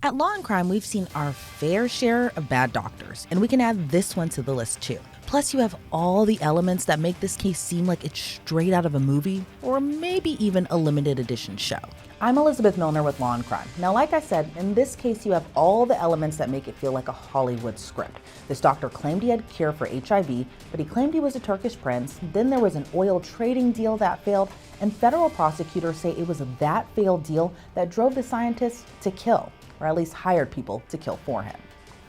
At Law and Crime, we've seen our fair share of bad doctors, and we can add this one to the list too. Plus, you have all the elements that make this case seem like it's straight out of a movie, or maybe even a limited edition show. I'm Elizabeth Millner with Law and Crime. Now, like I said, in this case, you have all the elements that make it feel like a Hollywood script. This doctor claimed he had a cure for HIV, but he claimed he was a Turkish prince. Then there was an oil trading deal that failed, and federal prosecutors say it was that failed deal that drove the scientist to kill, or at least hired people to kill for him.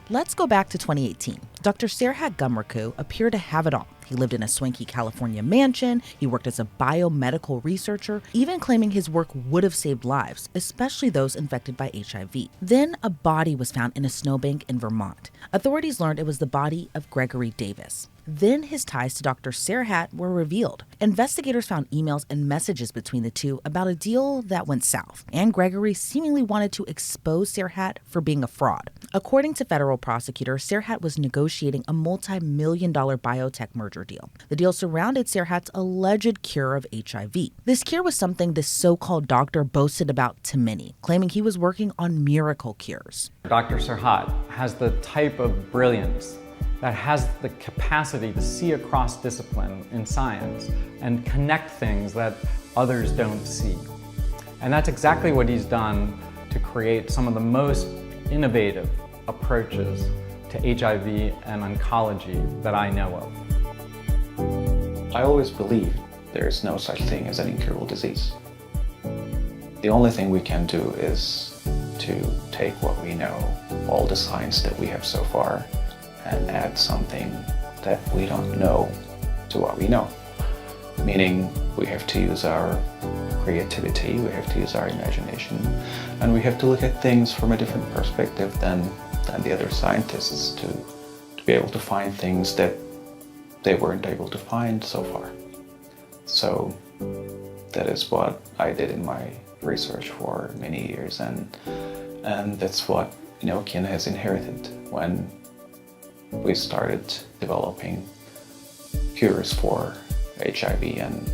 Let's go back to 2018. Dr. Serhat Gumrukcu appeared to have it all. He lived in a swanky California mansion, he worked as a biomedical researcher, even claiming his work would have saved lives, especially those infected by HIV. Then a body was found in a snowbank in Vermont. Authorities learned it was the body of Gregory Davis. Then his ties to Dr. Serhat were revealed. Investigators found emails and messages between the two about a deal that went south, and Gregory seemingly wanted to expose Serhat for being a fraud. According to federal prosecutors, Serhat was negotiating a multi-million-dollar biotech merger deal. The deal surrounded Serhat's alleged cure of HIV. This cure was something this so-called doctor boasted about to many, claiming he was working on miracle cures. Dr. Serhat has the type of brilliance that has the capacity to see across discipline in science and connect things that others don't see. And that's exactly what he's done to create some of the most innovative approaches to HIV and oncology that I know of. I always believed there is no such thing as an incurable disease. The only thing we can do is to take what we know, all the science that we have so far, and add something that we don't know to what we know. Meaning we have to use our creativity, we have to use our imagination, and we have to look at things from a different perspective than the other scientists to be able to find things that they weren't able to find so far. So that is what I did in my research for many years, and that's what Kin has inherited when we started developing cures for HIV and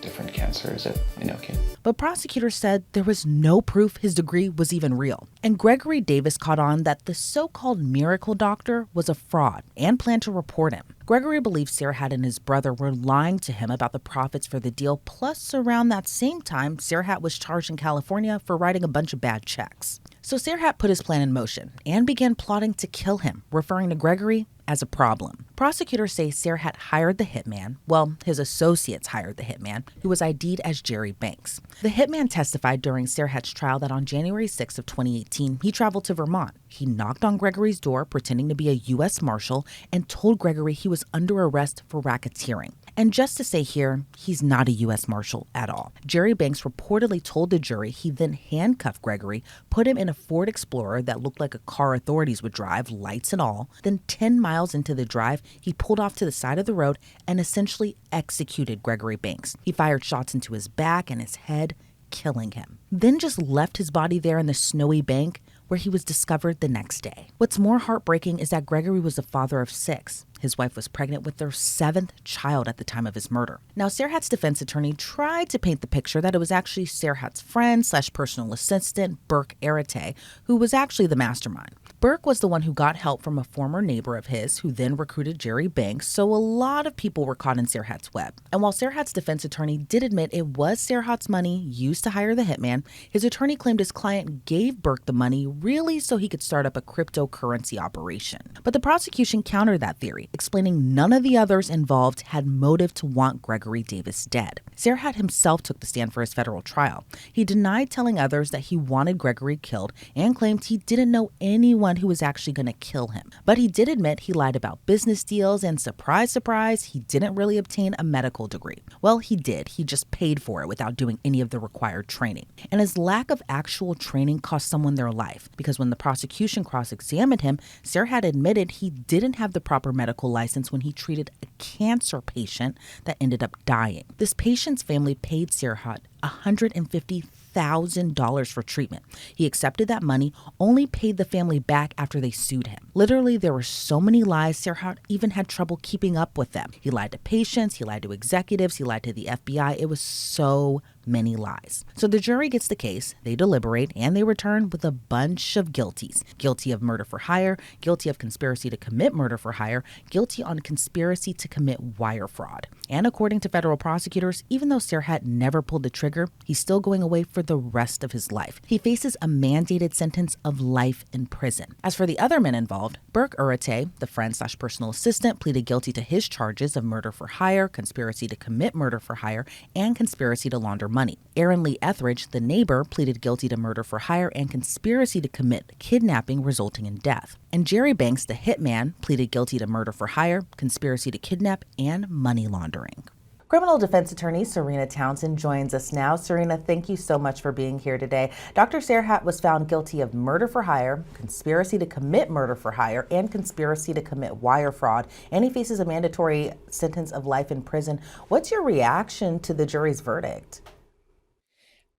different cancers at Kin. But prosecutors said there was no proof his degree was even real. And Gregory Davis caught on that the so-called miracle doctor was a fraud and planned to report him. Gregory believed Serhat and his brother were lying to him about the profits for the deal, plus around that same time, Serhat was charged in California for writing a bunch of bad checks. So Serhat put his plan in motion and began plotting to kill him, referring to Gregory as a problem. Prosecutors say Serhat hired the hitman, well, his associates hired the hitman, who was ID'd as Jerry Banks. The hitman testified during Serhat's trial that on January 6 of 2018, he traveled to Vermont. He knocked on Gregory's door pretending to be a U.S. Marshal and told Gregory he was under arrest for racketeering. And just to say here, he's not a U.S. Marshal at all. Jerry Banks reportedly told the jury he then handcuffed Gregory, put him in a Ford Explorer that looked like a car authorities would drive, lights and all. Then 10 miles into the drive, he pulled off to the side of the road and essentially executed Gregory Banks. He fired shots into his back and his head, killing him. Then just left his body there in the snowy bank, where he was discovered the next day. What's more heartbreaking is that Gregory was the father of 6. His wife was pregnant with their 7th child at the time of his murder. Now, Serhat's defense attorney tried to paint the picture that it was actually Serhat's friend / personal assistant, Burke Arate, who was actually the mastermind. Burke was the one who got help from a former neighbor of his, who then recruited Jerry Banks, so a lot of people were caught in Serhat's web. And while Serhat's defense attorney did admit it was Serhat's money used to hire the hitman, his attorney claimed his client gave Burke the money really so he could start up a cryptocurrency operation. But the prosecution countered that theory, explaining none of the others involved had motive to want Gregory Davis dead. Serhat himself took the stand for his federal trial. He denied telling others that he wanted Gregory killed and claimed he didn't know anyone who was actually going to kill him. But he did admit he lied about business deals, and surprise, surprise, he didn't really obtain a medical degree. Well, he did. He just paid for it without doing any of the required training. And his lack of actual training cost someone their life, because when the prosecution cross-examined him, Serhat admitted he didn't have the proper medical license when he treated a cancer patient that ended up dying. This patient's family paid Serhat $150,000 for treatment. He accepted that money, only paid the family back after they sued him. Literally, there were so many lies, Serhat even had trouble keeping up with them. He lied to patients, he lied to executives, he lied to the FBI. It was so many lies. So the jury gets the case, they deliberate, and they return with a bunch of guilties. Guilty of murder for hire, guilty of conspiracy to commit murder for hire, guilty on conspiracy to commit wire fraud. And according to federal prosecutors, even though Serhat never pulled the trigger, he's still going away for the rest of his life. He faces a mandated sentence of life in prison. As for the other men involved, Burke Urate, the friend/personal assistant, pleaded guilty to his charges of murder for hire, conspiracy to commit murder for hire, and conspiracy to launder money. Aaron Lee Etheridge, the neighbor, pleaded guilty to murder for hire and conspiracy to commit kidnapping resulting in death. And Jerry Banks, the hitman, pleaded guilty to murder for hire, conspiracy to kidnap, and money laundering. Criminal defense attorney Serena Townsend joins us now. Serena, thank you so much for being here today. Dr. Serhat was found guilty of murder for hire, conspiracy to commit murder for hire, and conspiracy to commit wire fraud, and he faces a mandatory sentence of life in prison. What's your reaction to the jury's verdict?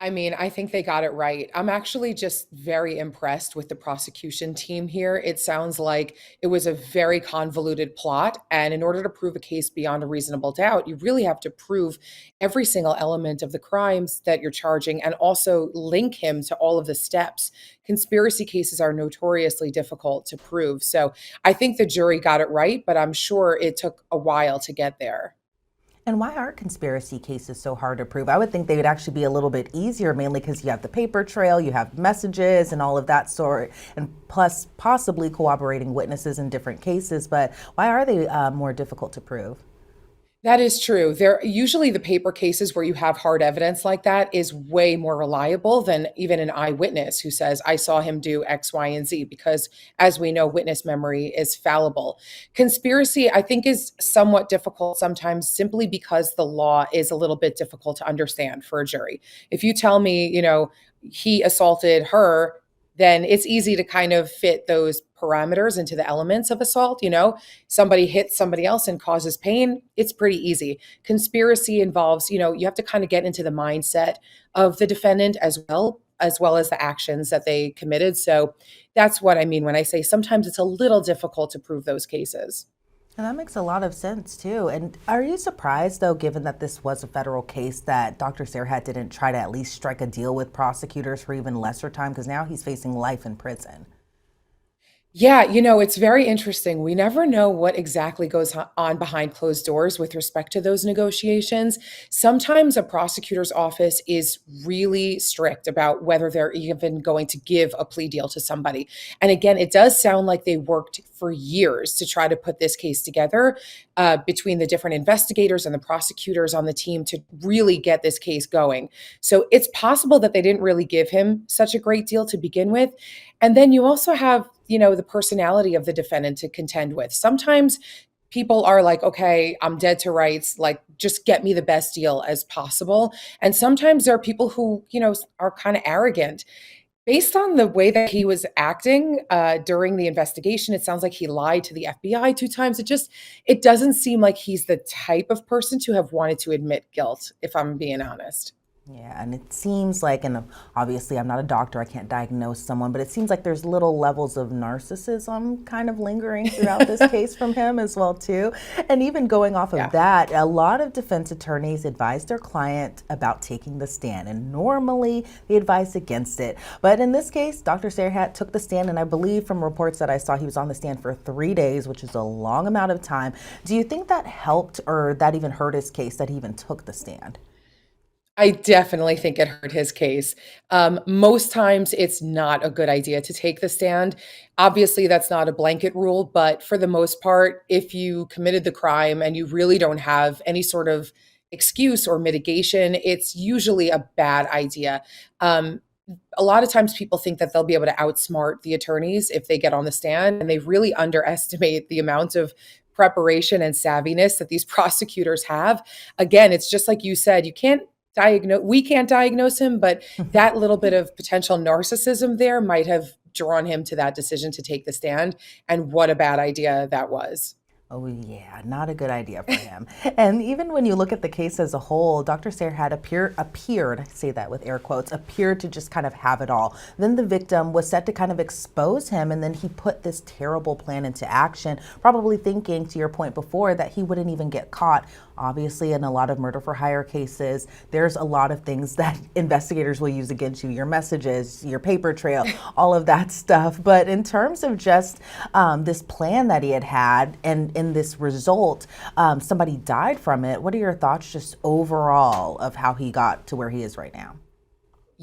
I mean, I think they got it right. I'm actually just very impressed with the prosecution team here. It sounds like it was a very convoluted plot. And in order to prove a case beyond a reasonable doubt, you really have to prove every single element of the crimes that you're charging and also link him to all of the steps. Conspiracy cases are notoriously difficult to prove. So I think the jury got it right, but I'm sure it took a while to get there. And why are conspiracy cases so hard to prove? I would think they would actually be a little bit easier, mainly because you have the paper trail, you have messages and all of that sort, and plus possibly cooperating witnesses in different cases. But why are they more difficult to prove? That is true. They're usually the paper cases where you have hard evidence like that is way more reliable than even an eyewitness who says, I saw him do X, Y, and Z, because as we know, witness memory is fallible. Conspiracy, I think, is somewhat difficult sometimes simply because the law is a little bit difficult to understand for a jury. If you tell me, he assaulted her, then it's easy to kind of fit those parameters into the elements of assault. Somebody hits somebody else and causes pain. It's pretty easy. Conspiracy involves, you have to kind of get into the mindset of the defendant as well as the actions that they committed. So that's what I mean when I say sometimes it's a little difficult to prove those cases. And that makes a lot of sense, too. And are you surprised, though, given that this was a federal case, that Dr. Serhat didn't try to at least strike a deal with prosecutors for even lesser time? Because now he's facing life in prison. Yeah, it's very interesting. We never know what exactly goes on behind closed doors with respect to those negotiations. Sometimes a prosecutor's office is really strict about whether they're even going to give a plea deal to somebody. And again, it does sound like they worked for years to try to put this case together between the different investigators and the prosecutors on the team to really get this case going. So it's possible that they didn't really give him such a great deal to begin with. And then you also have the personality of the defendant to contend with. Sometimes people are like, okay, I'm dead to rights, like just get me the best deal as possible. And sometimes there are people who, are kind of arrogant. Based on the way that he was acting during the investigation, it sounds like he lied to the FBI 2 times. It doesn't seem like he's the type of person to have wanted to admit guilt, if I'm being honest. Yeah, and it seems like, and obviously I'm not a doctor, I can't diagnose someone, but it seems like there's little levels of narcissism kind of lingering throughout this case from him as well, too. And even going off of that, a lot of defense attorneys advise their client about taking the stand, and normally they advise against it. But in this case, Dr. Serhat took the stand, and I believe from reports that I saw, he was on the stand for 3 days, which is a long amount of time. Do you think that helped, or that even hurt his case, that he even took the stand? I definitely think it hurt his case. Most times it's not a good idea to take the stand. Obviously, that's not a blanket rule, but for the most part, if you committed the crime and you really don't have any sort of excuse or mitigation, it's usually a bad idea. A lot of times people think that they'll be able to outsmart the attorneys if they get on the stand, and they really underestimate the amount of preparation and savviness that these prosecutors have. Again, it's just like you said, we can't diagnose him, but that little bit of potential narcissism there might have drawn him to that decision to take the stand. And what a bad idea that was. Oh, yeah, not a good idea for him. And even when you look at the case as a whole, Dr. Serhat appeared, I say that with air quotes, appeared to just kind of have it all. Then the victim was set to kind of expose him, and then he put this terrible plan into action, probably thinking, to your point before, that he wouldn't even get caught. Obviously, in a lot of murder for hire cases, there's a lot of things that investigators will use against you, your messages, your paper trail, all of that stuff. But in terms of just this plan that he had and in this result, somebody died from it. What are your thoughts just overall of how he got to where he is right now?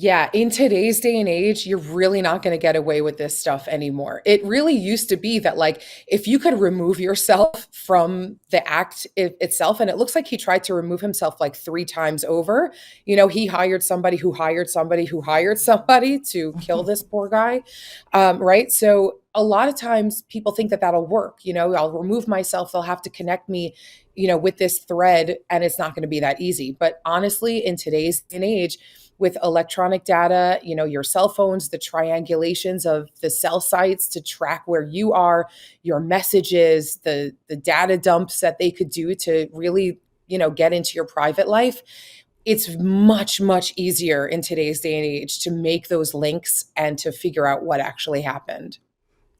Yeah, in today's day and age, you're really not going to get away with this stuff anymore. It really used to be that, like, if you could remove yourself from the act itself, and it looks like he tried to remove himself like three times over. He hired somebody who hired somebody who hired somebody to kill this poor guy, right? So a lot of times people think that that'll work. I'll remove myself, they'll have to connect me, with this thread, and it's not going to be that easy. But honestly, in today's day and age, with electronic data, your cell phones, the triangulations of the cell sites to track where you are, your messages, the data dumps that they could do to really, get into your private life. It's much, much easier in today's day and age to make those links and to figure out what actually happened.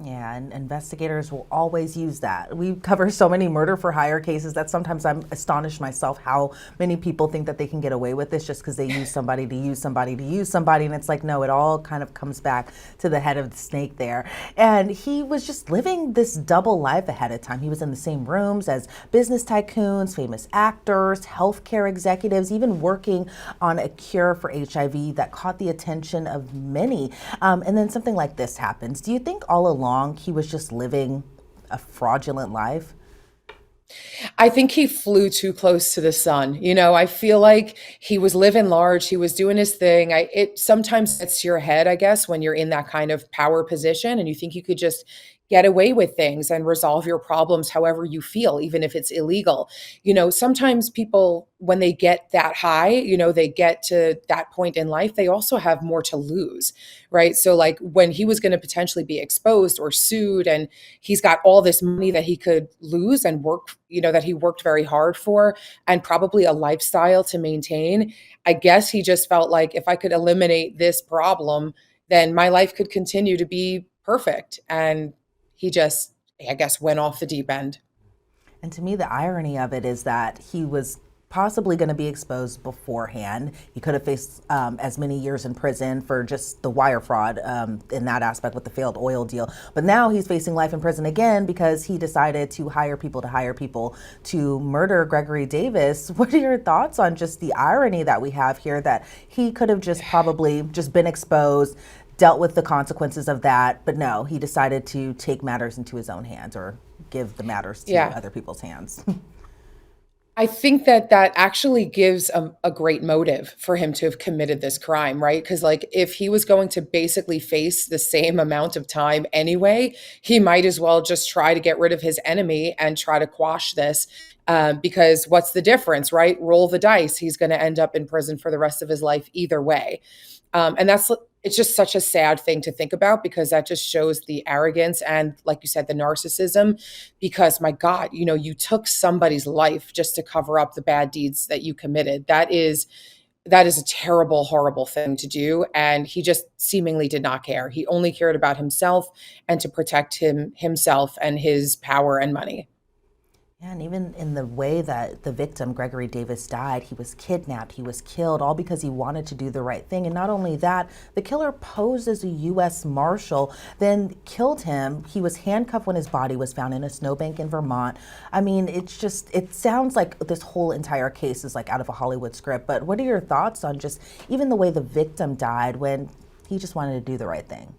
Yeah, and investigators will always use that. We cover so many murder for hire cases that sometimes I'm astonished myself how many people think that they can get away with this just because they use somebody to use somebody to use somebody. And it's like, no, it all kind of comes back to the head of the snake there. And he was just living this double life ahead of time. He was in the same rooms as business tycoons, famous actors, healthcare executives, even working on a cure for HIV that caught the attention of many. And then something like this happens. Do you think all along he was just living a fraudulent life? I think he flew too close to the sun. I feel like he was living large. He was doing his thing. It sometimes gets to your head, I guess, when you're in that kind of power position and you think you could just get away with things and resolve your problems however you feel, even if it's illegal. Sometimes people, when they get that high, they get to that point in life, they also have more to lose, right? So like when he was going to potentially be exposed or sued and he's got all this money that he could lose and work, that he worked very hard for and probably a lifestyle to maintain, I guess he just felt like if I could eliminate this problem, then my life could continue to be perfect. And he just, I guess, went off the deep end. And to me, the irony of it is that he was possibly going to be exposed beforehand. He could have faced as many years in prison for just the wire fraud in that aspect with the failed oil deal. But now he's facing life in prison again because he decided to hire people to murder Gregory Davis. What are your thoughts on just the irony that we have here that he could have just probably just been exposed, dealt with the consequences of that, but no, he decided to take matters into his own hands or give the matters to other people's hands. I think that actually gives a great motive for him to have committed this crime, right? Because like if he was going to basically face the same amount of time anyway, he might as well just try to get rid of his enemy and try to quash this. Because what's the difference, right? Roll the dice. He's going to end up in prison for the rest of his life either way. And it's just such a sad thing to think about because that just shows the arrogance and, like you said, the narcissism. Because my God, you took somebody's life just to cover up the bad deeds that you committed. That is a terrible, horrible thing to do. And he just seemingly did not care. He only cared about himself and to protect himself and his power and money. Yeah, and even in the way that the victim, Gregory Davis, died, he was kidnapped, he was killed, all because he wanted to do the right thing. And not only that, the killer posed as a U.S. Marshal, then killed him. He was handcuffed when his body was found in a snowbank in Vermont. I mean, it sounds like this whole entire case is like out of a Hollywood script. But what are your thoughts on just even the way the victim died when he just wanted to do the right thing?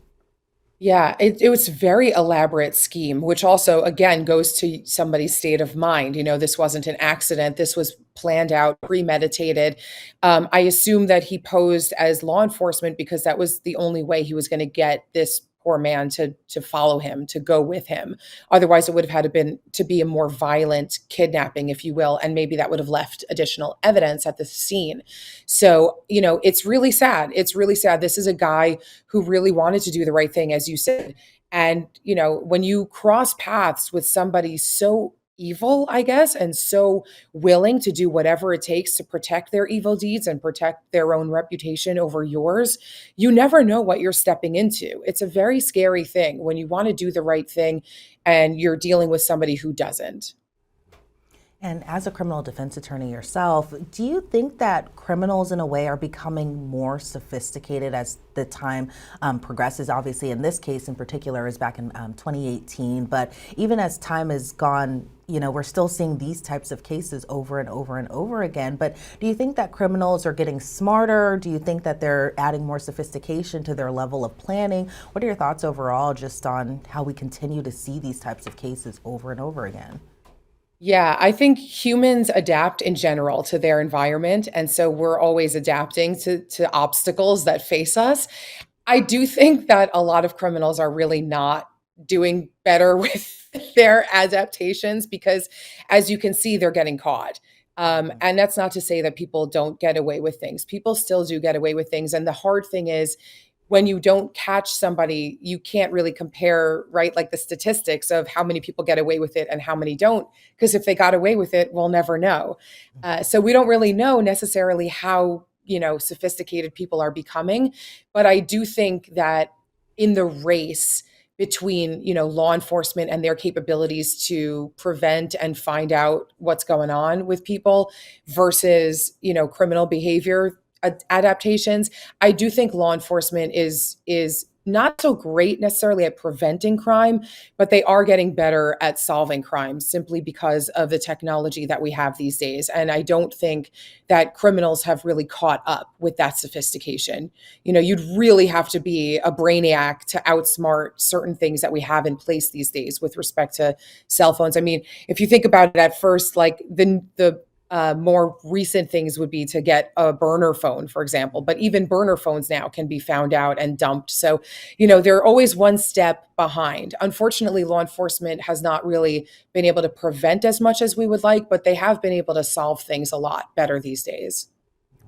Yeah, it was a very elaborate scheme, which also, again, goes to somebody's state of mind. This wasn't an accident. This was planned out, premeditated. I assume that he posed as law enforcement because that was the only way he was going to get this poor man to follow him, to go with him. Otherwise, it would have had to be a more violent kidnapping, if you will, and maybe that would have left additional evidence at the scene. So, it's really sad. It's really sad. This is a guy who really wanted to do the right thing, as you said. And, when you cross paths with somebody so evil, I guess, and so willing to do whatever it takes to protect their evil deeds and protect their own reputation over yours, you never know what you're stepping into. It's a very scary thing when you want to do the right thing and you're dealing with somebody who doesn't. And as a criminal defense attorney yourself, do you think that criminals in a way are becoming more sophisticated as the time progresses? Obviously, in this case in particular is back in 2018, but even as time has gone, we're still seeing these types of cases over and over and over again. But do you think that criminals are getting smarter? Do you think that they're adding more sophistication to their level of planning? What are your thoughts overall just on how we continue to see these types of cases over and over again? Yeah, I think humans adapt in general to their environment. And so we're always adapting to obstacles that face us. I do think that a lot of criminals are really not doing better with their adaptations because, as you can see, they're getting caught. And that's not to say that people don't get away with things. People still do get away with things. And the hard thing is, when you don't catch somebody, you can't really compare, right? Like the statistics of how many people get away with it and how many don't. Because if they got away with it, we'll never know. So we don't really know necessarily how, sophisticated people are becoming. But I do think that in the race between, law enforcement and their capabilities to prevent and find out what's going on with people versus, criminal behavior adaptations, I do think law enforcement is not so great necessarily at preventing crime, but they are getting better at solving crimes simply because of the technology that we have these days. And I don't think that criminals have really caught up with that sophistication. You'd really have to be a brainiac to outsmart certain things that we have in place these days with respect to cell phones. I mean, if you think about it at first, like the more recent things would be to get a burner phone, for example. But even burner phones now can be found out and dumped. So, they're always one step behind. Unfortunately, law enforcement has not really been able to prevent as much as we would like, but they have been able to solve things a lot better these days.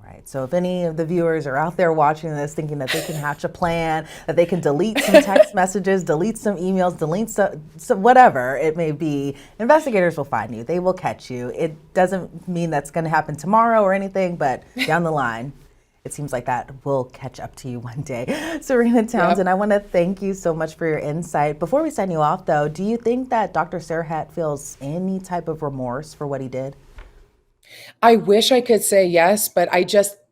Right. So if any of the viewers are out there watching this thinking that they can hatch a plan, that they can delete some text messages, delete some emails, delete some whatever it may be, investigators will find you. They will catch you. It doesn't mean that's going to happen tomorrow or anything, but down the line, it seems like that will catch up to you one day. Serena Townsend, I want to thank you so much for your insight. Before we sign you off, though, do you think that Dr. Serhat feels any type of remorse for what he did? I wish I could say yes, but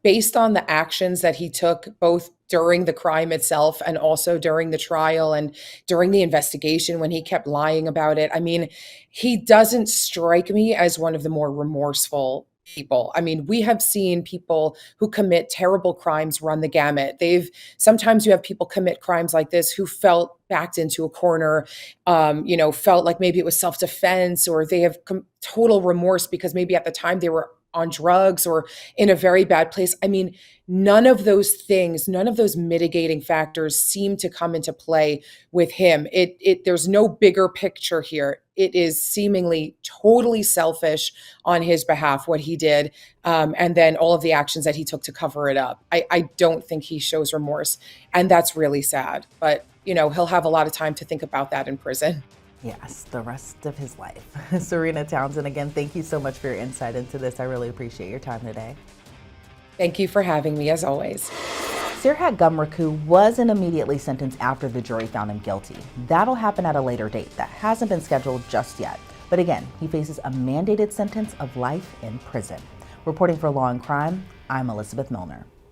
based on the actions that he took, both during the crime itself and also during the trial and during the investigation when he kept lying about it, I mean, he doesn't strike me as one of the more remorseful people. I mean, we have seen people who commit terrible crimes run the gamut. Sometimes you have people commit crimes like this who felt backed into a corner, felt like maybe it was self-defense, or they have total remorse because maybe at the time they were on drugs or in a very bad place. I mean, none of those things, none of those mitigating factors seem to come into play with him. There's no bigger picture here. It is seemingly totally selfish on his behalf, what he did, and then all of the actions that he took to cover it up. I don't think he shows remorse, and that's really sad. But, he'll have a lot of time to think about that in prison. Yes, the rest of his life. Serena Townsend, again, thank you so much for your insight into this. I really appreciate your time today. Thank you for having me, as always. Serhat Gumrukcu wasn't immediately sentenced after the jury found him guilty. That'll happen at a later date that hasn't been scheduled just yet. But again, he faces a mandated sentence of life in prison. Reporting for Law and Crime, I'm Elizabeth Millner.